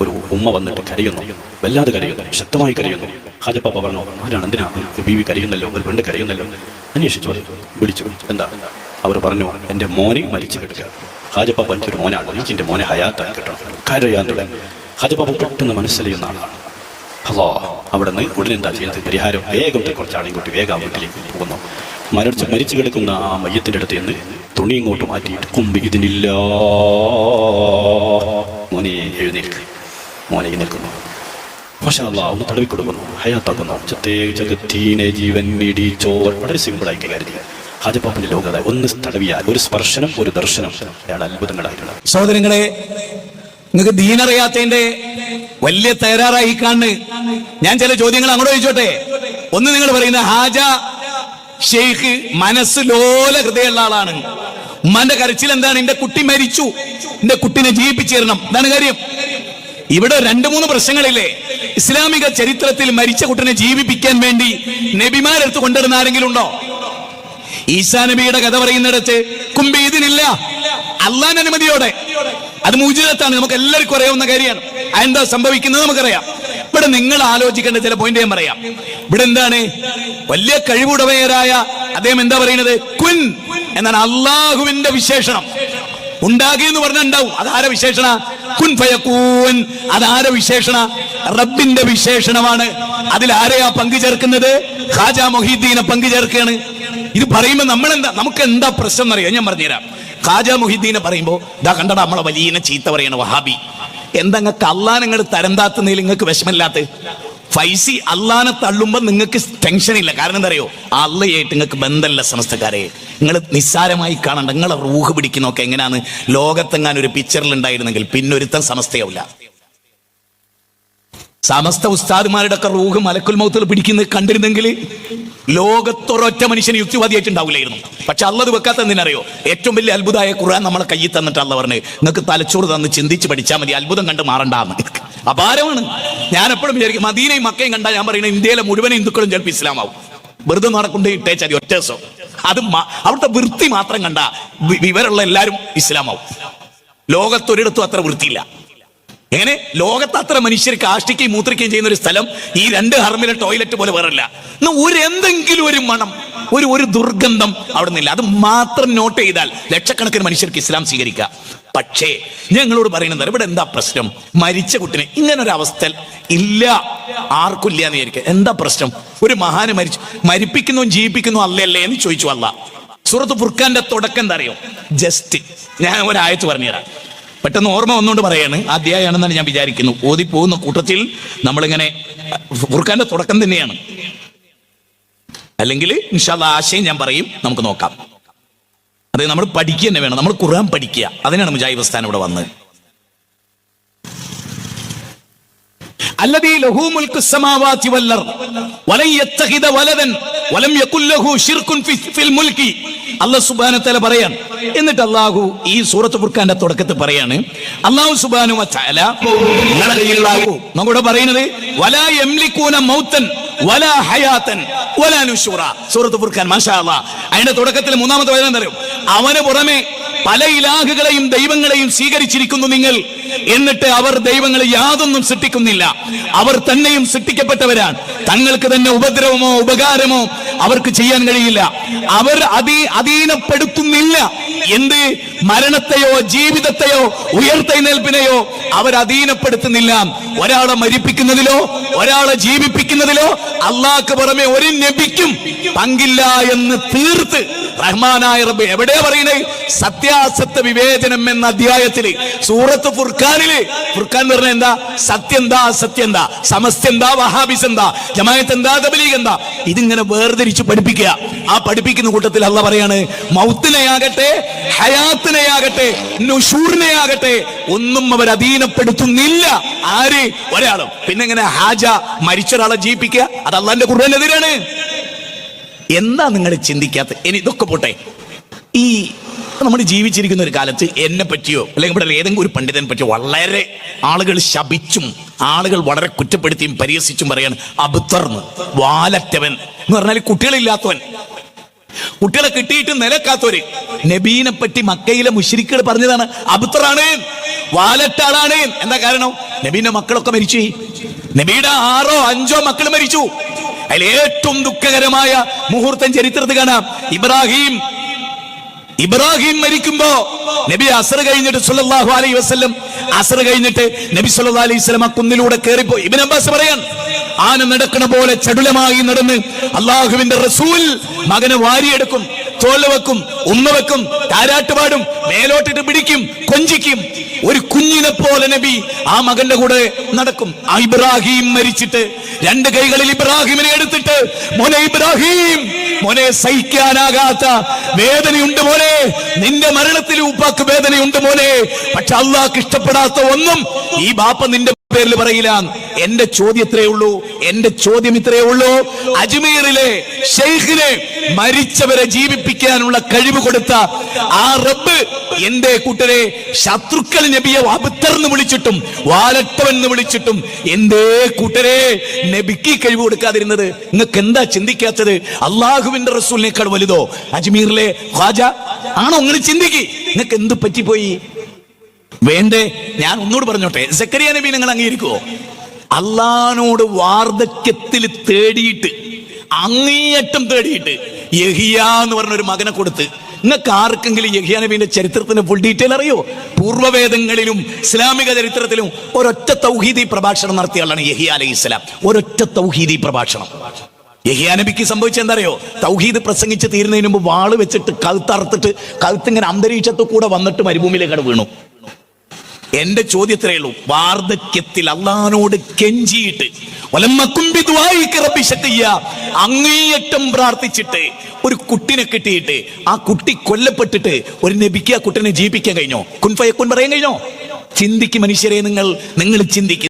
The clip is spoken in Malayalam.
ഒരു ഉമ്മ വന്നിട്ട് കരയുന്നു, വല്ലാതെ കരയുന്നു, ശക്തമായി കരയുന്നു. ഹാജപ്പാപ്പ പറഞ്ഞു, ആരാണ്, എന്തിനാ ബീവി കരയുന്നല്ലോ, ഒരു പെണ്ണ് കരയുന്നല്ലോ. അന്വേഷിച്ചു വിളിച്ചു, എന്താ? അവർ പറഞ്ഞു, എൻ്റെ മോനെ മരിച്ചു കിടക്കുക. ഹാജപ്പാപ്പ എനിക്കൊരു മോനാണ്, എനിക്കെൻ്റെ മോനെ ഹയാത്തായി കിട്ടണം. കരയാൻ തുടങ്ങി. ഹാജപ്പാപ്പ പെട്ടെന്ന് മനസ്സിലെയ്യുന്ന ആളാണ്. അല്ലോ അവിടെ നിന്ന് ഉടനെ എന്താ ചെയ്യുന്നത്? പരിഹാരം വേഗം കുറച്ചാളെയും കൂട്ടി വേഗം വീട്ടിലേക്ക് പോകുന്നു. മരിച്ചു കിടക്കുന്ന ആ മയ്യത്തിൻ്റെ അടുത്ത് നിന്ന് തുണി ഇങ്ങോട്ട് മാറ്റിയിട്ട് കുമ്പി ഇതിനില്ല മോനെ എഴുന്നേൽക്ക്. മോനെ എഴുന്നേൽക്കുന്നു. പക്ഷേ അല്ലാ ഒന്ന് തടവി കൊടുക്കുന്നു, ഹയാത്താക്കുന്നു. ജഗത്തീനെ ജീവൻ ഇടിച്ചോർ. വളരെ സിമ്പിളായി കരുതി. ഹാജപ്പാപ്പിന്റെ ലോകത ഒന്ന് തടവിയാൽ, ഒരു സ്പർശനം, ഒരു ദർശനം, അയാൾ അത്ഭുതങ്ങളായിട്ടുണ്ട്. സഹോദരങ്ങളെ, നിങ്ങൾക്ക് ദീനറിയാത്തതിന്റെ വലിയ തയ്യാറായി കാണുന്നു. ഞാൻ ചില ചോദ്യങ്ങൾ അങ്ങോട്ട് ചോദിച്ചോട്ടെ. ഒന്ന്, നിങ്ങൾ പറയുന്ന ഹാജ ഷെയ്ഖ് മനസ്സ് ലോല ഹൃദയമുള്ള ആളാണ്. ഉമ്മാന്റെ കരച്ചിൽ എന്താണ്? എന്റെ കുട്ടി മരിച്ചു, എന്റെ കുട്ടിനെ ജീവിപ്പിച്ചു തരണം. എന്താണ് കാര്യം? ഇവിടെ 2-3 പ്രശ്നങ്ങളില്ലേ? ഇസ്ലാമിക ചരിത്രത്തിൽ മരിച്ച കുട്ടിനെ ജീവിപ്പിക്കാൻ വേണ്ടി നബിമാരെടുത്ത് കൊണ്ടുവരുന്ന ആരെങ്കിലും ഉണ്ടോ? ഈസാ നബിയുടെ കഥ പറയുന്നിടത്ത് കുംബീദിനില്ല, അള്ളാന്റെ അനുമതിയോടെ. അത് മുഅ്ജിസത്താണ്, നമുക്ക് എല്ലാവർക്കും അറിയാവുന്ന കാര്യമാണ്. അതെന്താ സംഭവിക്കുന്നത് നമുക്കറിയാം. ഇവിടെ നിങ്ങൾ ആലോചിക്കേണ്ട ചില പോയിന്റ് ഞാൻ പറയാം. ഇവിടെ എന്താണ്? വലിയ കഴിവുടവയരായ അദ്ദേഹം എന്താ പറയുന്നത്? കുൻ എന്നാണ് അള്ളാഹുവിന്റെ വിശേഷണം. ഉണ്ടാകി എന്ന് പറഞ്ഞാൽ ഉണ്ടാവും. അതാര വിശേഷണ? കുൻ ഫയകൂൻ. അതാര വിശേഷണ? റബ്ബിന്റെ വിശേഷണമാണ്. അതിൽ ആരെയാ പങ്കു ചേർക്കുന്നത്? ഖാജ മൊഹീദ്ദീനെ പങ്കു ചേർക്കുകയാണ്. ഇത് പറയുമ്പോൾ നമുക്ക് എന്താ പ്രശ്നം എന്നറിയാം. ഞാൻ പറഞ്ഞുതരാം. ഖാജ മൊഹീദ്ദീനെ പറയുമ്പോൾ ഇതാ കണ്ടടാ നമ്മളെ വലിയ ചീത്ത പറയണ വഹാബി. എന്താ നിങ്ങൾക്ക് അള്ളാനെ നിങ്ങൾ തരംതാത്തുന്നതിൽ നിങ്ങൾക്ക് വിഷമമില്ലാത്ത? ഫൈസി അള്ളാനെ തള്ളുമ്പോൾ നിങ്ങൾക്ക് ടെൻഷൻ ഇല്ല. കാരണം എന്താ അറിയോ? അള്ളയായിട്ട് നിങ്ങൾക്ക് ബന്ധമല്ല. സമസ്തക്കാരെ നിങ്ങൾ നിസ്സാരമായി കാണണ്ട. നിങ്ങളെ റൂഹ് പിടിക്കുന്നൊക്കെ എങ്ങനെയാന്ന് ലോകത്തെങ്ങാൻ ഒരു പിക്ചറിൽ ഉണ്ടായിരുന്നെങ്കിൽ പിന്നൊരുത്തൻ സമസ്തയാവില്ല. സമസ്ത ഉസ്താദുമാരുടെ ഒക്കെ റൂഹ് മലക്കുൽ മൗത്തിൽ പിടിക്കുന്നത് കണ്ടിരുന്നെങ്കിൽ ലോകത്തൊരൊറ്റ മനുഷ്യന് യുക്തിവാദിയായിട്ടുണ്ടാവില്ലായിരുന്നു. പക്ഷെ അള്ളത് വെക്കാത്ത എന്തിനറിയോ? ഏറ്റവും വലിയ അത്ഭുതമായ ഖുർആൻ നമ്മളെ കയ്യിൽ തന്നിട്ട് അള്ള പറഞ്ഞ് നിങ്ങൾക്ക് തലച്ചോറ് തന്ന് ചിന്തിച്ച് പഠിച്ചാൽ മതി, അത്ഭുതം കണ്ട് മാറണ്ടാന്ന്. അപാരമാണ്. ഞാൻ എപ്പോഴും വിചാരിക്കും, മദീനയും മക്കയും കണ്ടാൽ ഞാൻ പറയുന്നത് ഇന്ത്യയിലെ മുഴുവൻ ഹിന്ദുക്കളും ചിലപ്പോൾ ഇസ്ലാമാവും. വെറുതെ നടക്കൊണ്ട് ഇട്ടേച്ചാൽ ഒറ്റ ദിവസം അത് അവിടുത്തെ വൃത്തി മാത്രം കണ്ട വിവരമുള്ള എല്ലാവരും ഇസ്ലാമാവും. ലോകത്തൊരിടത്തും അത്ര വൃത്തിയില്ല. എങ്ങനെ? ലോകത്ത് അത്ര മനുഷ്യർക്ക് ആഷ്ടിക്കുകയും മൂത്രിക്കുകയും ചെയ്യുന്ന ഒരു സ്ഥലം ഈ 2 ഹറമിലെ ടോയ്ലറ്റ് പോലെ വേറല്ല. എന്തെങ്കിലും ഒരു മണം, ഒരു ദുർഗന്ധം അവിടെ നിന്നില്ല. അത് മാത്രം നോട്ട് ചെയ്താൽ ലക്ഷക്കണക്കിന് മനുഷ്യർക്ക് ഇസ്ലാം സ്വീകരിക്കുക. പക്ഷേ ഞങ്ങളോട് പറയുന്നത് ഇവിടെ എന്താ പ്രശ്നം? മരിച്ച കുട്ടിനെ ഇങ്ങനൊരവസ്ഥ ഇല്ല, ആർക്കും ഇല്ല എന്ന് വിചാരിക്കുക. എന്താ പ്രശ്നം? ഒരു മഹാന് മരിപ്പിക്കുന്നു ജീവിപ്പിക്കുന്നു അല്ലല്ലേ എന്ന് ചോദിച്ചു അല്ല. സൂറത്ത് ഫുർഖാന്റെ തുടക്കം എന്താ അറിയോ? ജസ്റ്റ് ഞാൻ ഒരായത്ത് പറഞ്ഞുതരാം. പെട്ടെന്ന് ഓർമ്മ വന്നുകൊണ്ട് പറയാണ്, അധ്യായമാണെന്നാണ് ഞാൻ വിചാരിക്കുന്നു. ഓതി പോകുന്ന കൂട്ടത്തിൽ നമ്മളിങ്ങനെ ഫുർഖാന്റെ തുടക്കം തന്നെയാണ്. അല്ലെങ്കിൽ ഇൻഷാ അല്ലാഹ് ആശയം ഞാൻ പറയും, നമുക്ക് നോക്കാം. അതെ, നമ്മൾ പഠിക്കുക തന്നെ വേണം. നമ്മൾ ഖുർആൻ പഠിക്കുക. അതിനാണ് മുജാഹിദ് പ്രസ്ഥാനം ഇവിടെ വന്നത്. الذي له ملك السماوات والارض ولن يتخذ ولدا ولم يكن له شرك في الملك. അല്ലാഹു സുബ്ഹാനഹു വ തആല പറയാണ്. എന്നിട്ട് അല്ലാഹു ഈ സൂറത്ത് ഫുർഖാന്റെ തുടക്കത്തിൽ പറയാണ്, അല്ലാഹു സുബ്ഹാനഹു വ തആല നമ്മോട് പറയുന്നത് വലാ യംലികൂന മൗതൻ വലാ ഹയാതൻ വലാ നുശൂറ. സൂറത്ത് ഫുർഖാൻ മാഷാ അല്ലാഹ്. അതിന്റെ തുടക്കത്തിൽ 3-ാമത്തെ വചനം എന്താ അറിയോ? അവന് പുറമെ പല ഇലാഹുകളെയും ദൈവങ്ങളെയും സ്വീകരിച്ചിരിക്കുന്നു നിങ്ങൾ, എന്നിട്ട് അവർ ദൈവങ്ങളെ യാതൊന്നും സൃഷ്ടിക്കുന്നില്ല. അവർ തന്നെയും സൃഷ്ടിക്കപ്പെട്ടവരാണ്. തങ്ങൾക്ക് തന്നെ ഉപദ്രവമോ ഉപകാരമോ അവർക്ക് ചെയ്യാൻ കഴിയില്ല. അവർ അധീനപ്പെടുത്തുന്നില്ല. എന്ത്? മരണത്തെയോ ജീവിതത്തെയോ ഉയർത്തെഴുന്നേൽപ്പിനെയോ അവർ അധീനപ്പെടുത്തുന്നില്ല. ഒരാളെ മരിപ്പിക്കുന്നതിലോ ഒരാളെ ജീവിപ്പിക്കുന്നതിലോ അള്ളാഹ്ക്ക് പുറമെ ഒരു നബിക്കും പങ്കില്ല എന്ന് തീർത്ത് റഹ്മാനായ റബ്ബ് എവിടെയാ പറയുന്നത്? സത്യാസത്യ വിവേചനം എന്ന അധ്യായത്തില് സൂറത്ത് ഫുർഖാനില്. ഫുർഖാൻ എന്ന് പറഞ്ഞാൽ എന്താ? സത്യം എന്താ അസത്യം എന്താ, സമസ്ത എന്താ വഹാബിസ് എന്താ, ജമാഅത്ത് എന്താ തബ്ലീഗ് എന്താ, ഇതിങ്ങനെ വേർതിരിച്ച് പഠിപ്പിക്കുക. ആ പഠിപ്പിക്കുന്ന കൂട്ടത്തിൽ അള്ളാഹ് പറയാണ്, മൗത്തിനെയാകട്ടെ ഹയാത്തിനെയാകട്ടെ നുശൂറിനെയാകട്ടെ ഒന്നും അവർ അധീനപ്പെടുത്തുന്നില്ല. ആര്? ഒരാളും. പിന്നെ എങ്ങനെ ഹാജ മരിച്ചൊരാളെ ജീവിപ്പിക്കുക? അത് അള്ളാന്റെ ഖുർആനെതിരാണ്. എന്താ നിങ്ങൾ ചിന്തിക്കാത്ത? ഇനി ഇതൊക്കെ പോട്ടെ, ഈ നമ്മൾ ജീവിച്ചിരിക്കുന്ന ഒരു കാലത്ത് എന്നെ പറ്റിയോ അല്ലെങ്കിൽ ഇവിടെ ഏതെങ്കിലും ഒരു പണ്ഡിതനെ പറ്റിയോ വളരെ ആളുകൾ ശപിച്ചും ആളുകൾ വളരെ കുറ്റപ്പെടുത്തിയും പരിഹസിച്ചും പറയാണ് അബ്തർന്ന്, വാലറ്റവൻ എന്ന് പറഞ്ഞാൽ കുട്ടികളില്ലാത്തവൻ, കുട്ടികളെ കിട്ടിയിട്ട് നിലക്കാത്തവര്. നബീനെ പറ്റി മക്കയിലെ മുശ്രിക്കുകൾ പറഞ്ഞതാണ് അബ്തറാണ്, വാലറ്റാളാണ്. എന്താ കാരണം? നബീന്റെ മക്കളൊക്കെ മരിച്ചു. നബിയുടെ 6 or 5 മക്കൾ മരിച്ചു. അതിൽ ഏറ്റവും ദുഃഖകരമായ മുഹൂർത്തം ചരിത്രത്തിൽ കാണാം. ഇബ്രാഹിം മരിക്കുമ്പോ നബി അസ്ർ കഴിഞ്ഞിട്ട് സല്ലല്ലാഹു അലൈഹി വസല്ലം അസ്ർ കഴിഞ്ഞിട്ട് നബി സല്ലല്ലാഹു അലൈഹി വസല്ലം ആ കുന്നിലൂടെ കയറിപ്പോയി. ഇബ്നു അബ്ബാസ് പറയാൻ, ആന നടക്കണ പോലെ ചടുലമായി നടന്ന് അള്ളാഹുവിന്റെ റസൂൽ മകനെ വാരിയെടുക്കും, തോളിൽ വെക്കും, ഉമ്മ വെക്കും, താരാട്ടുപാടും, മേലോട്ടിട്ട് പിടിക്കും, കൊഞ്ചിക്കും. ഒരു കുഞ്ഞിനെ പോലെ നബി ആ മകന്റെ കൂടെ നടക്കും. ആ ഇബ്രാഹിം മരിച്ചിട്ട് 2 കൈകളിൽ ഇബ്രാഹിമിനെ എടുത്തിട്ട്, മോനെ ഇബ്രാഹിം, മോനെ സഹിക്കാനാകാത്ത വേദനയുണ്ട് മോനെ, നിന്റെ മരണത്തിൽ ഉപ്പാക്ക് വേദനയുണ്ട് മോനെ, പക്ഷെ അള്ളാഹ്ക്ക് ഇഷ്ടപ്പെടാത്ത ഒന്നും ഈ ബാപ്പ നിന്റെ പേരിൽ പറയില്ല. എന്റെ ചോദ്യം ഇത്രയേ ഉള്ളൂ, എന്റെ ചോദ്യം ഇത്രയേ ഉള്ളൂ. അജ്മീറിലെ ഷെയ്ഖിനെ മരിച്ചവരെ ജീവിപ്പിക്കാനുള്ള കഴിവ് കൊടുത്ത ആ റബ്ബ് എന്റെ കൂട്ടരെ ശത്രുക്കൾ നബിയെ അബുത്തർന്ന് വിളിച്ചിട്ടും വാലട്ടവെന്ന് വിളിച്ചിട്ടും എന്തേ കൂട്ടരെ നബിക്ക് കഴിവ് കൊടുക്കാതിരുന്നത്? നിങ്ങൾക്ക് എന്താ ചിന്തിക്കാത്തത്? അള്ളാഹുവിന്റെ റസൂലിനേക്കാൾ വലുതോ അജ്മീറിലെ ഖ്വാജ ആണോ? നിങ്ങൾ ചിന്തിക്ക്, നിങ്ങൾക്ക് എന്ത് പറ്റിപ്പോയി? വേണ്ടേ? ഞാൻ ഒന്നുകൂടെ പറഞ്ഞോട്ടെ, സക്കരിയ നബി നിങ്ങൾ അംഗീകരിക്കുവോ? അള്ളാഹിനോട് വാർദ്ധക്യത്തിൽ തേടിയിട്ട്, അങ്ങേയറ്റം തേടിയിട്ട് യഹിയ എന്ന് പറഞ്ഞൊരു മകനെ കൊടുത്ത്. നിങ്ങൾക്ക് ആർക്കെങ്കിലും യഹിയ നബിന്റെ ചരിത്രത്തിന്റെ ഫുൾ ഡീറ്റെയിൽ അറിയോ? പൂർവ്വവേദങ്ങളിലും ഇസ്ലാമിക ചരിത്രത്തിലും ഒരൊറ്റ തൗഹീദി പ്രഭാഷണം നടത്തിയ ആളാണ് യഹിയ അലൈഹിസ്സലാം. ഒരൊറ്റ തൗഹീദി പ്രഭാഷണം. യഹിയ നബിക്ക് സംഭവിച്ചത് എന്താ അറിയോ? തൗഹീദ് പ്രസംഗിച്ച് തീരുന്നതിന് മുമ്പ് വാള് വെച്ചിട്ട് കഴുത്തറുത്തിട്ട് കഴുത്തിങ്ങനെ അന്തരീക്ഷത്തിൽ കൂടെ വന്നിട്ട് മരുഭൂമിയിലേക്കാണ് വീണു. എന്റെ ചോദ്യത്രേ ഉള്ളൂ, വാർദ്ധക്യത്തിൽ അള്ളാഹിനോട് കെഞ്ചിയിട്ട് അങ്ങേയറ്റം പ്രാർത്ഥിച്ചിട്ട് ഒരു കുട്ടിനെ കിട്ടിയിട്ട് ആ കുട്ടി കൊല്ലപ്പെട്ടിട്ട് ഒരു നബിക്ക് ആ കുട്ടിനെ ജീവിപ്പിക്കാൻ കഴിഞ്ഞോ? കുൻ ഫയക്കുൻ പറയാൻ കഴിഞ്ഞോ? ചിന്തിക്ക് മനുഷ്യരെ, നിങ്ങൾ ചിന്തിക്ക്.